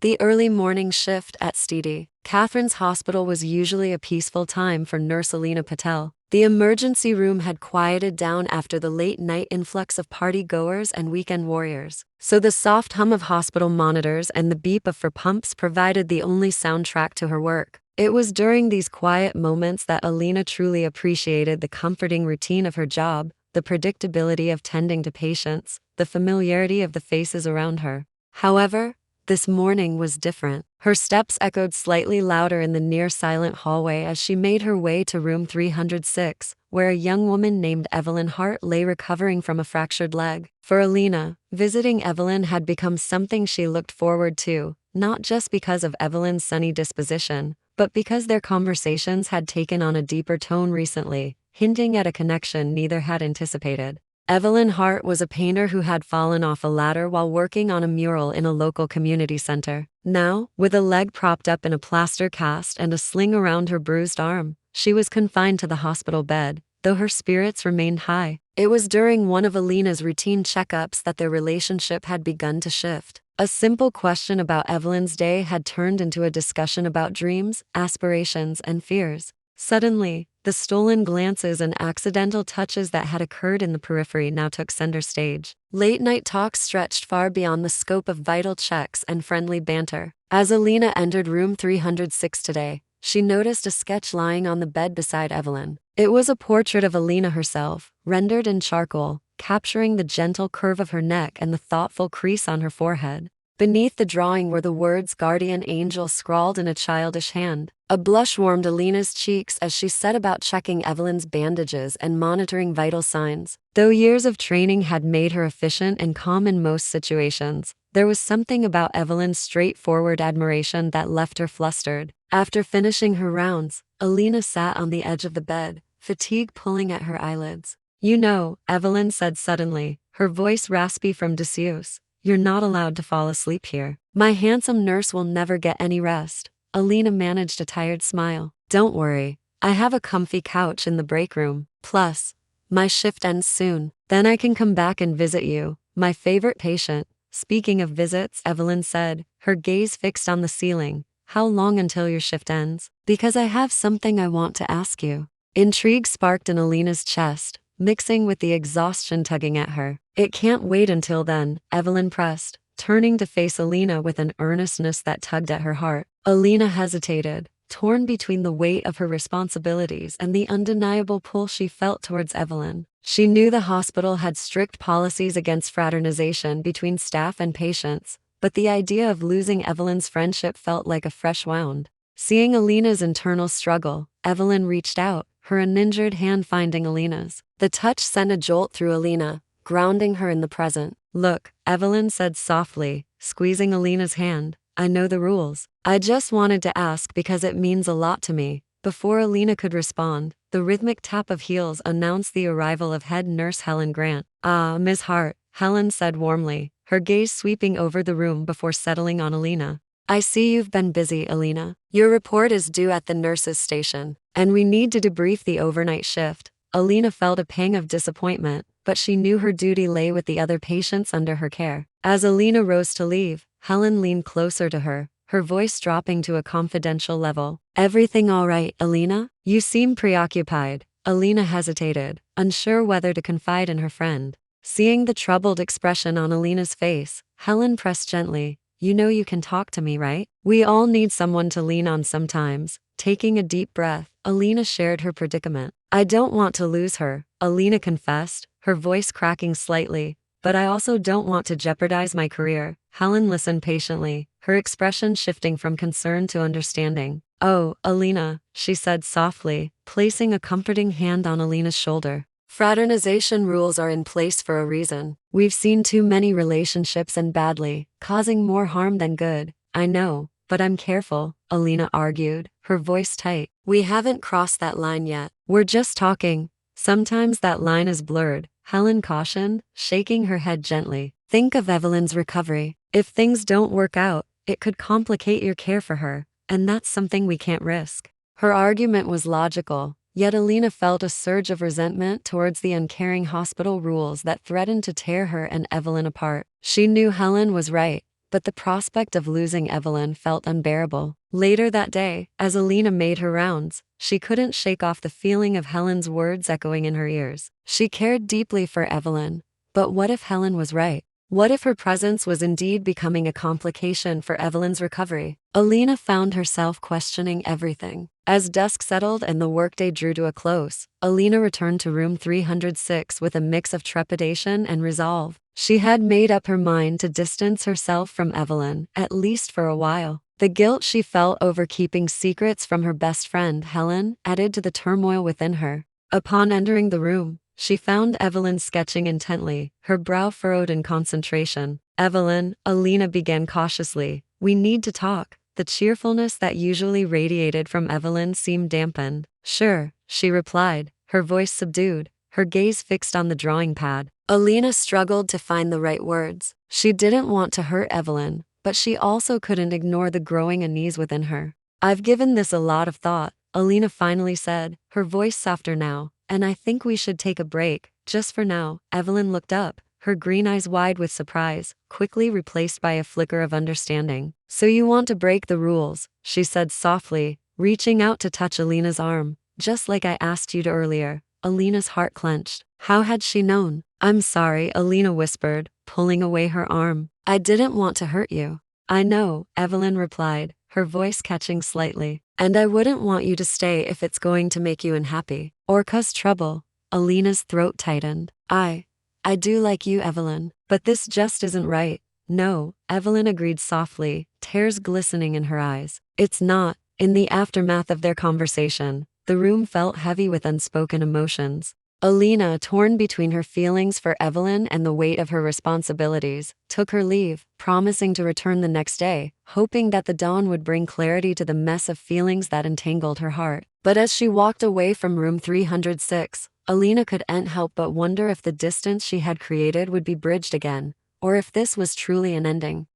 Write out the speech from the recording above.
The early morning shift at Std. Catherine's hospital was usually a peaceful time for Nurse Alina Patel. The emergency room had quieted down after the late-night influx of party-goers and weekend warriors, so the soft hum of hospital monitors and the beep of pumps provided the only soundtrack to her work. It was during these quiet moments that Alina truly appreciated the comforting routine of her job, the predictability of tending to patients, the familiarity of the faces around her. However, this morning was different. Her steps echoed slightly louder in the near-silent hallway as she made her way to room 306, where a young woman named Evelyn Hart lay recovering from a fractured leg. For Alina, visiting Evelyn had become something she looked forward to, not just because of Evelyn's sunny disposition, but because their conversations had taken on a deeper tone recently, hinting at a connection neither had anticipated. Evelyn Hart was a painter who had fallen off a ladder while working on a mural in a local community center. Now, with a leg propped up in a plaster cast and a sling around her bruised arm, she was confined to the hospital bed, though her spirits remained high. It was during one of Alina's routine checkups that their relationship had begun to shift. A simple question about Evelyn's day had turned into a discussion about dreams, aspirations, and fears. Suddenly, the stolen glances and accidental touches that had occurred in the periphery now took center stage. Late-night talks stretched far beyond the scope of vital checks and friendly banter. As Alina entered room 306 today, she noticed a sketch lying on the bed beside Evelyn. It was a portrait of Alina herself, rendered in charcoal, capturing the gentle curve of her neck and the thoughtful crease on her forehead. Beneath the drawing were the words "Guardian Angel" scrawled in a childish hand. A blush warmed Alina's cheeks as she set about checking Evelyn's bandages and monitoring vital signs. Though years of training had made her efficient and calm in most situations, there was something about Evelyn's straightforward admiration that left her flustered. After finishing her rounds, Alina sat on the edge of the bed, fatigue pulling at her eyelids. "You know," Evelyn said suddenly, her voice raspy from disuse, "you're not allowed to fall asleep here. My handsome nurse will never get any rest." Alina managed a tired smile. "Don't worry, I have a comfy couch in the break room. Plus, my shift ends soon. Then I can come back and visit you, my favorite patient." "Speaking of visits," Evelyn said, her gaze fixed on the ceiling, "how long until your shift ends? Because I have something I want to ask you." Intrigue sparked in Alina's chest, mixing with the exhaustion tugging at her. "It can't wait until then," Evelyn pressed, turning to face Alina with an earnestness that tugged at her heart. Alina hesitated, torn between the weight of her responsibilities and the undeniable pull she felt towards Evelyn. She knew the hospital had strict policies against fraternization between staff and patients, but the idea of losing Evelyn's friendship felt like a fresh wound. Seeing Alina's internal struggle, Evelyn reached out, her uninjured hand finding Alina's. The touch sent a jolt through Alina, grounding her in the present. "Look," Evelyn said softly, squeezing Alina's hand, "I know the rules. I just wanted to ask because it means a lot to me." Before Alina could respond, the rhythmic tap of heels announced the arrival of head nurse Helen Grant. "Ah, Miss Hart," Helen said warmly, her gaze sweeping over the room before settling on Alina. "I see you've been busy, Alina. Your report is due at the nurse's station, and we need to debrief the overnight shift." Alina felt a pang of disappointment, but she knew her duty lay with the other patients under her care. As Alina rose to leave, Helen leaned closer to her, her voice dropping to a confidential level. "Everything all right, Alina? You seem preoccupied." Alina hesitated, unsure whether to confide in her friend. Seeing the troubled expression on Alina's face, Helen pressed gently, "You know you can talk to me, right? We all need someone to lean on sometimes." Taking a deep breath, Alina shared her predicament. "I don't want to lose her," Alina confessed, her voice cracking slightly, "but I also don't want to jeopardize my career." Helen listened patiently, her expression shifting from concern to understanding. "Oh, Alina," she said softly, placing a comforting hand on Alina's shoulder. "Fraternization rules are in place for a reason. We've seen too many relationships end badly, causing more harm than good. I know, but I'm careful," Alina argued, her voice tight. "We haven't crossed that line yet. We're just talking. Sometimes that line is blurred," Helen cautioned, shaking her head gently. "Think of Evelyn's recovery. If things don't work out, it could complicate your care for her, and that's something we can't risk." Her argument was logical, yet Alina felt a surge of resentment towards the uncaring hospital rules that threatened to tear her and Evelyn apart. She knew Helen was right. but the prospect of losing Evelyn felt unbearable. Later that day, as Alina made her rounds, she couldn't shake off the feeling of Helen's words echoing in her ears. She cared deeply for Evelyn, but what if Helen was right? What if her presence was indeed becoming a complication for Evelyn's recovery? Alina found herself questioning everything. As dusk settled and the workday drew to a close, Alina returned to room 306 with a mix of trepidation and resolve. She had made up her mind to distance herself from Evelyn, at least for a while. The guilt she felt over keeping secrets from her best friend, Helen, added to the turmoil within her. Upon entering the room, she found Evelyn sketching intently, her brow furrowed in concentration. "Evelyn," Alina began cautiously, "we need to talk." The cheerfulness that usually radiated from Evelyn seemed dampened. "Sure," she replied, her voice subdued, her gaze fixed on the drawing pad. Alina struggled to find the right words. She didn't want to hurt Evelyn, but she also couldn't ignore the growing unease within her. "I've given this a lot of thought," Alina finally said, her voice softer now, "and I think we should take a break, just for now." Evelyn looked up, her green eyes wide with surprise, quickly replaced by a flicker of understanding. "So you want to break the rules," she said softly, reaching out to touch Alina's arm, "just like I asked you to earlier." Alina's heart clenched. How had she known? "I'm sorry," Alina whispered, pulling away her arm. "I didn't want to hurt you." "I know," Evelyn replied, her voice catching slightly. "And I wouldn't want you to stay if it's going to make you unhappy, or cause trouble." Alina's throat tightened. I do like you, Evelyn, but this just isn't right." "No," Evelyn agreed softly, tears glistening in her eyes. "It's not." In the aftermath of their conversation, the room felt heavy with unspoken emotions. Alina, torn between her feelings for Evelyn and the weight of her responsibilities, took her leave, promising to return the next day, hoping that the dawn would bring clarity to the mess of feelings that entangled her heart. But as she walked away from room 306, Alina couldn't help but wonder if the distance she had created would be bridged again, or if this was truly an ending.